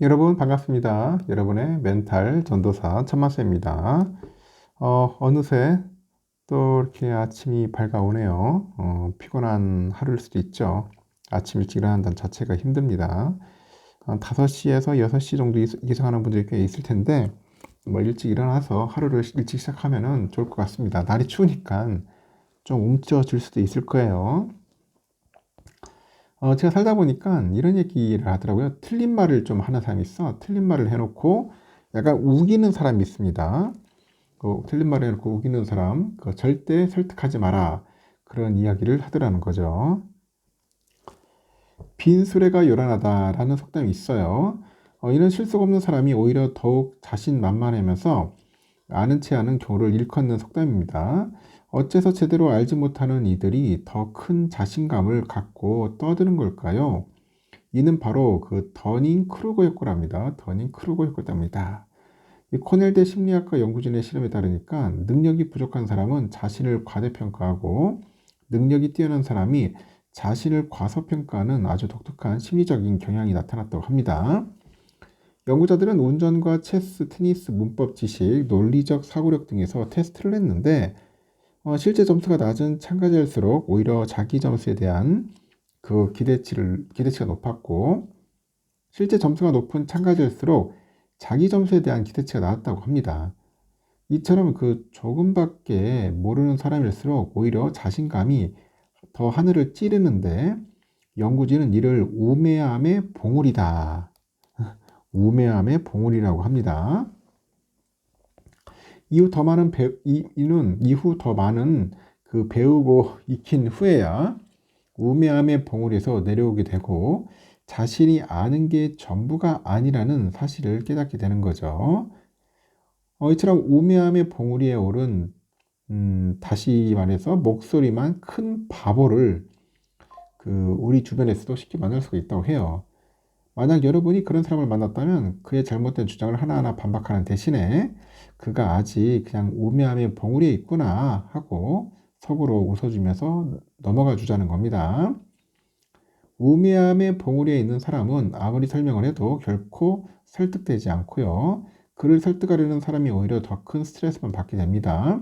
여러분 반갑습니다. 여러분의 멘탈 전도사 천마스입니다. 어느새 또 이렇게 아침이 밝아오네요. 피곤한 하루일 수도 있죠. 아침 일찍 일어난다는 자체가 힘듭니다. 5시에서 6시 정도 이상하는 분들이 꽤 있을 텐데 뭐 일찍 일어나서 하루를 일찍 시작하면 좋을 것 같습니다. 날이 추우니까 좀 움츠러질 수도 있을 거예요. 제가 살다 보니까 이런 얘기를 하더라고요. 틀린 말을 좀 하는 사람이 있어. 틀린 말을 해놓고 약간 우기는 사람이 있습니다. 틀린 말을 해놓고 우기는 사람, 절대 설득하지 마라. 그런 이야기를 하더라는 거죠. 빈수레가 요란하다라는 속담이 있어요. 이런 실속 없는 사람이 오히려 더욱 자신만만하면서 아는 체 아는 교를 일컫는 속담입니다. 어째서 제대로 알지 못하는 이들이 더 큰 자신감을 갖고 떠드는 걸까요? 이는 바로 그 더닝 크루거 효과랍니다. 더닝 크루거 효과입니다. 이 코넬대 심리학과 연구진의 실험에 따르니까 능력이 부족한 사람은 자신을 과대평가하고 능력이 뛰어난 사람이 자신을 과소평가하는 아주 독특한 심리적인 경향이 나타났다고 합니다. 연구자들은 운전과 체스, 테니스, 문법 지식, 논리적 사고력 등에서 테스트를 했는데 실제 점수가 낮은 참가자일수록 오히려 자기 점수에 대한 기대치가 높았고 실제 점수가 높은 참가자일수록 자기 점수에 대한 기대치가 낮았다고 합니다. 이처럼 조금밖에 모르는 사람일수록 오히려 자신감이 더 하늘을 찌르는데 연구진은 이를 우매함의 봉우리다. 우매함의 봉우리라고 합니다. 이후 더 많은 배우고 익힌 후에야 우매함의 봉우리에서 내려오게 되고 자신이 아는 게 전부가 아니라는 사실을 깨닫게 되는 거죠. 이처럼 우매함의 봉우리에 오른 다시 말해서 목소리만 큰 바보를 우리 주변에서도 쉽게 만날 수가 있다고 해요. 만약 여러분이 그런 사람을 만났다면 그의 잘못된 주장을 하나하나 반박하는 대신에 그가 아직 그냥 우매함의 봉우리에 있구나 하고 속으로 웃어주면서 넘어가 주자는 겁니다. 우매함의 봉우리에 있는 사람은 아무리 설명을 해도 결코 설득되지 않고요. 그를 설득하려는 사람이 오히려 더 큰 스트레스만 받게 됩니다.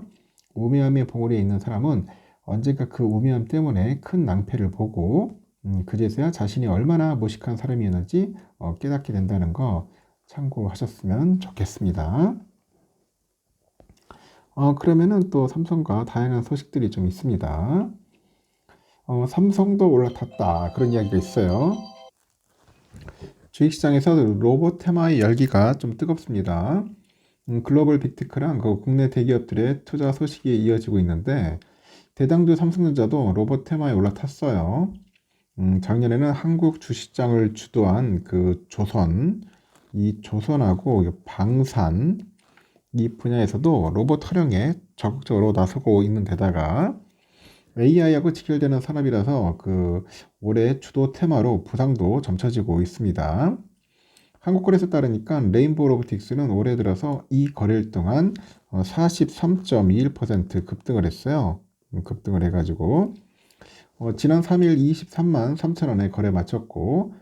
우매함의 봉우리에 있는 사람은 언젠가 그 우매함 때문에 큰 낭패를 보고 그제서야 자신이 얼마나 무식한 사람이었는지 깨닫게 된다는 거 참고하셨으면 좋겠습니다. 그러면은 또 삼성과 다양한 소식들이 좀 있습니다. 삼성도 올라탔다 그런 이야기가 있어요. 주식시장에서 로봇 테마의 열기가 좀 뜨겁습니다. 글로벌 빅테크랑 국내 대기업들의 투자 소식이 이어지고 있는데 대장주 삼성전자도 로봇 테마에 올라탔어요. 작년에는 한국 주식장을 주도한 이 조선하고 방산 이 분야에서도 로봇 활용에 적극적으로 나서고 있는 데다가 AI하고 직결되는 산업이라서 올해 주도 테마로 부상도 점쳐지고 있습니다. 한국거래소 따르니까 레인보우 로보틱스는 올해 들어서 이 거래일 동안 43.21% 급등을 했어요. 급등을 해가지고 지난 3일 23만 3천 원에 거래 마쳤고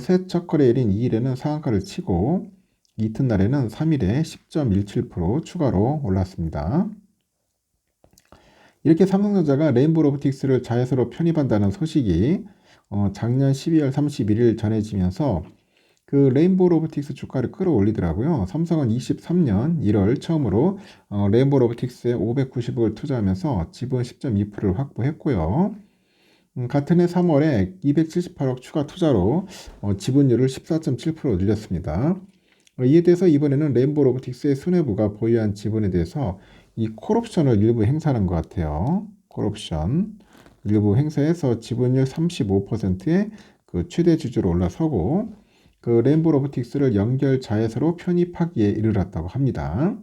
새 첫 거래일인 2일에는 상한가를 치고 이튿날에는 3일에 10.17% 추가로 올랐습니다. 이렇게 삼성전자가 레인보우 로보틱스를 자회사로 편입한다는 소식이 작년 12월 31일 전해지면서 레인보우 로보틱스 주가를 끌어올리더라고요. 삼성은 23년 1월 처음으로 레인보우 로보틱스에 590억을 투자하면서 지분 10.2%를 확보했고요. 같은 해 3월에 278억 추가 투자로 지분율을 14.7% 늘렸습니다. 이에 대해서 이번에는 레인보우 로보틱스의 수뇌부가 보유한 지분에 대해서 이 콜옵션을 일부 행사하는 것 같아요. 콜옵션 일부 행사해서 지분율 35%의 최대 주주로 올라서고 레인보우 로보틱스를 연결 자회사로 편입하기에 이르렀다고 합니다.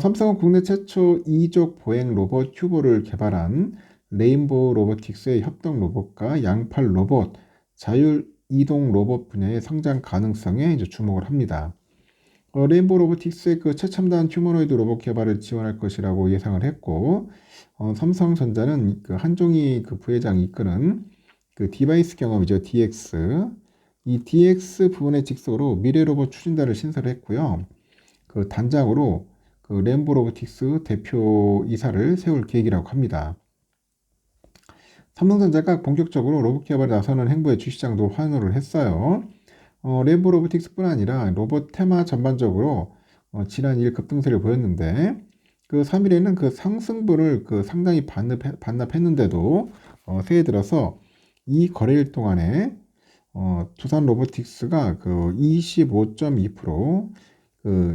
삼성은 국내 최초 2족 보행 로봇 큐보를 개발한 레인보우 로보틱스의 협동 로봇과 양팔 로봇, 자율 이동 로봇 분야의 성장 가능성에 이제 주목을 합니다. 레인보우 로보틱스의 최첨단 휴머노이드 로봇 개발을 지원할 것이라고 예상을 했고, 삼성전자는 한종희 부회장이 이끄는 디바이스 경험이죠, DX. 이 DX 부분의 직속으로 미래로봇 추진단을 신설을 했고요. 그 단장으로 그 램보 로보틱스 대표 이사를 세울 계획이라고 합니다. 삼성전자가 본격적으로 로봇 개발에 나서는 행보에 주시장도 환호를 했어요. 램보 로보틱스뿐 아니라 로봇 테마 전반적으로 지난 2일 급등세를 보였는데 그 3일에는 그 상승분을 그 상당히 반납했는데도 새해 들어서 이 거래일 동안에 두산 로보틱스가 그 25.2%, 그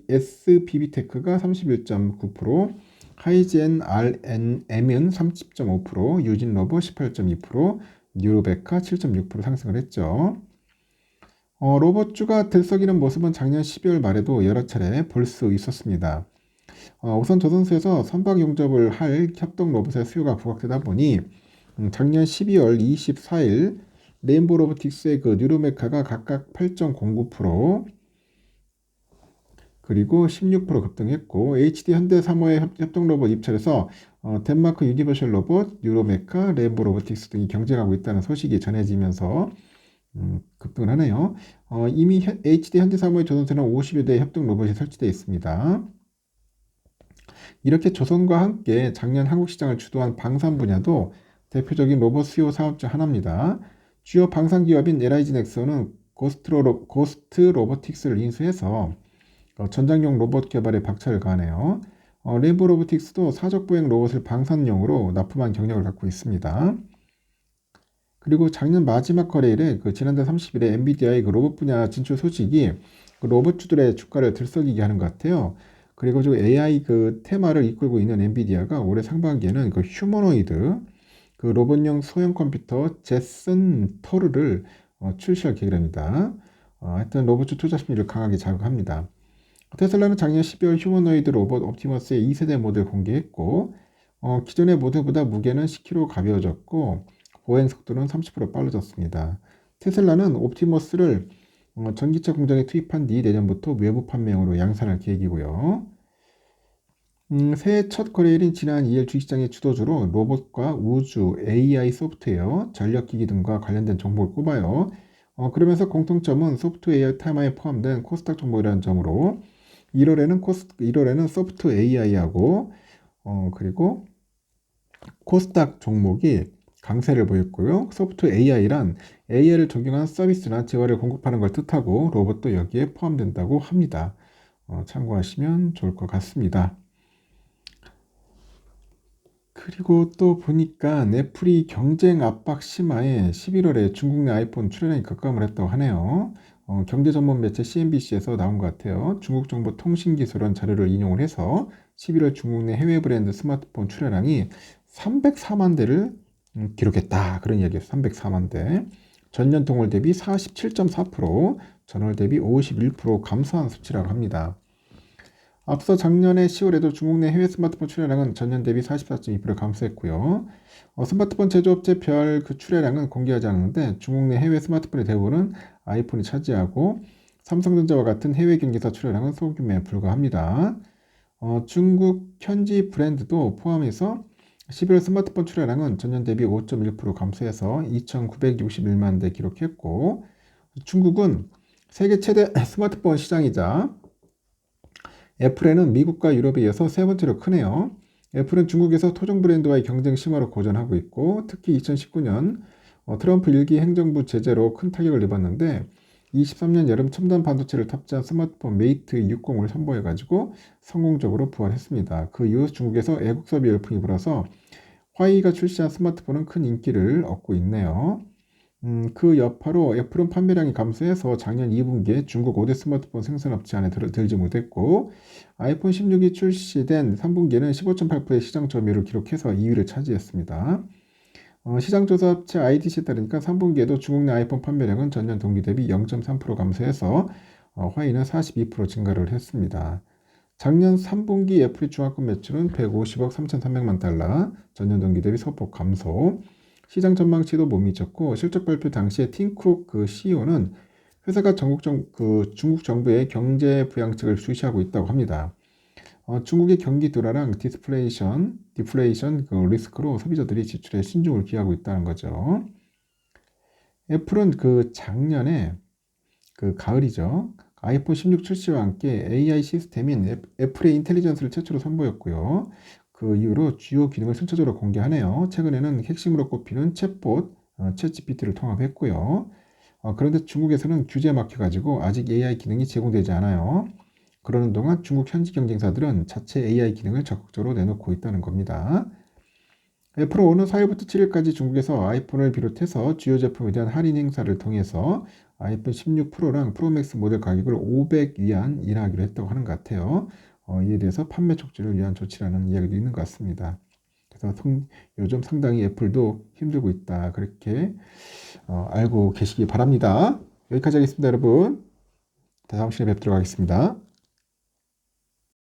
SBB테크가 31.9%, 하이젠 RNM은 30.5%, 유진로봇 18.2%, 뉴로베카 7.6% 상승을 했죠. 로봇주가 들썩이는 모습은 작년 12월 말에도 여러 차례 볼 수 있었습니다. 우선 조선소에서 선박 용접을 할 협동 로봇의 수요가 부각되다 보니 작년 12월 24일 레인보 로보틱스의 그 뉴로메카가 각각 8.09%, 그리고 16% 급등했고 HD 현대사모의 협동 로봇 입찰에서 덴마크 유니버셜 로봇, 뉴로메카, 레인보 로보틱스 등이 경쟁하고 있다는 소식이 전해지면서 급등을 하네요. 이미 HD 현대사모의 조선소는 50여 대의 협동 로봇이 설치되어 있습니다. 이렇게 조선과 함께 작년 한국 시장을 주도한 방산 분야도 대표적인 로봇 수요 사업 중 하나입니다. 주요 방산 기업인 LIG 넥슨은 고스트 로보틱스를 인수해서 전장용 로봇 개발에 박차를 가하네요. 레인보 로보틱스도 사적 보행 로봇을 방산용으로 납품한 경력을 갖고 있습니다. 그리고 작년 마지막 거래일에 그 지난달 30일에 엔비디아의 그 로봇 분야 진출 소식이 그 로봇주들의 주가를 들썩이게 하는 것 같아요. 그리고 저 AI 그 테마를 이끌고 있는 엔비디아가 올해 상반기에는 그 휴머노이드 그 로봇용 소형 컴퓨터 제슨 토르를 출시할 계획입니다. 하여튼 로봇주 투자 심리를 강하게 자극합니다. 테슬라는 작년 12월 휴머노이드 로봇 옵티머스의 2세대 모델 공개했고 기존의 모델보다 무게는 10kg 가벼워졌고 보행 속도는 30% 빨라졌습니다. 테슬라는 옵티머스를 전기차 공장에 투입한 뒤 내년부터 외부 판매용으로 양산할 계획이고요. 새해 첫 거래일인 지난 2일 주식시장의 주도주로 로봇과 우주, AI 소프트웨어, 전력기기 등과 관련된 정보를 꼽아요. 그러면서 공통점은 소프트웨어 테마에 포함된 코스닥 종목이라는 점으로 1월에는 소프트 AI하고 그리고 코스닥 종목이 강세를 보였고요. 소프트 AI란 AI를 적용한 서비스나 재화를 공급하는 걸 뜻하고 로봇도 여기에 포함된다고 합니다. 참고하시면 좋을 것 같습니다. 그리고 또 보니까 애플이 경쟁 압박 심화에 11월에 중국 내 아이폰 출현에 급감을 했다고 하네요. 경제 전문 매체 CNBC에서 나온 것 같아요. 중국 정부 통신기술원 자료를 인용을 해서 11월 중국 내 해외 브랜드 스마트폰 출하량이 304만 대를 기록했다. 그런 이야기예요. 304만 대. 전년 동월 대비 47.4%, 전월 대비 51% 감소한 수치라고 합니다. 앞서 작년에 10월에도 중국 내 해외 스마트폰 출하량은 전년 대비 44.2% 감소했고요. 스마트폰 제조업체별 그 출하량은 공개하지 않았는데 중국 내 해외 스마트폰의 대부분은 아이폰이 차지하고 삼성전자와 같은 해외 경기사 출하량은 소규모에 불과합니다. 중국 현지 브랜드도 포함해서 11월 스마트폰 출하량은 전년 대비 5.1% 감소해서 2,961만 대 기록했고 중국은 세계 최대 스마트폰 시장이자 애플에는 미국과 유럽에 이어서 세 번째로 크네요. 애플은 중국에서 토종 브랜드와의 경쟁 심화로 고전하고 있고 특히 2019년 트럼프 1기 행정부 제재로 큰 타격을 입었는데 23년 여름 첨단 반도체를 탑재한 스마트폰 메이트 60을 선보여가지고 성공적으로 부활했습니다. 그 이후 중국에서 애국 소비 열풍이 불어서 화웨이가 출시한 스마트폰은 큰 인기를 얻고 있네요. 그 여파로 애플은 판매량이 감소해서 작년 2분기에 중국 5대 스마트폰 생산업체 안에 들지 못했고 아이폰 16이 출시된 3분기에는 15.8%의 시장 점유율을 기록해서 2위를 차지했습니다. 시장조사업체 IDC에 따르니까 3분기에도 중국 내 아이폰 판매량은 전년 동기 대비 0.3% 감소해서 화웨이는 42% 증가를 했습니다. 작년 3분기 애플의 중화권 매출은 150억 3,300만 달러, 전년 동기 대비 소폭 감소. 시장 전망치도 못 미쳤고 실적 발표 당시에 팀쿡 그 CEO는 회사가 중국 정부의 경제 부양책을 주시하고 있다고 합니다. 중국의 경기 둔화랑 디플레이션 그 리스크로 소비자들이 지출에 신중을 기하고 있다는 거죠. 애플은 그 작년에 그 가을이죠. 아이폰 16 출시와 함께 AI 시스템인 애플의 인텔리전스를 최초로 선보였고요. 그 이후로 주요 기능을 순차적으로 공개하네요. 최근에는 핵심으로 꼽히는 챗봇, 챗GPT를 통합했고요. 그런데 중국에서는 규제에 막혀가지고 아직 AI 기능이 제공되지 않아요. 그러는 동안 중국 현지 경쟁사들은 자체 AI 기능을 적극적으로 내놓고 있다는 겁니다. 애플은 오는 4일부터 7일까지 중국에서 아이폰을 비롯해서 주요 제품에 대한 할인 행사를 통해서 아이폰 16 프로랑 프로맥스 모델 가격을 500위안 인하하기로 했다고 하는 것 같아요. 이에 대해서 판매 촉진을 위한 조치라는 이야기도 있는 것 같습니다. 그래서 요즘 상당히 애플도 힘들고 있다. 그렇게 알고 계시기 바랍니다. 여기까지 하겠습니다, 여러분. 다음 시간에 뵙도록 하겠습니다.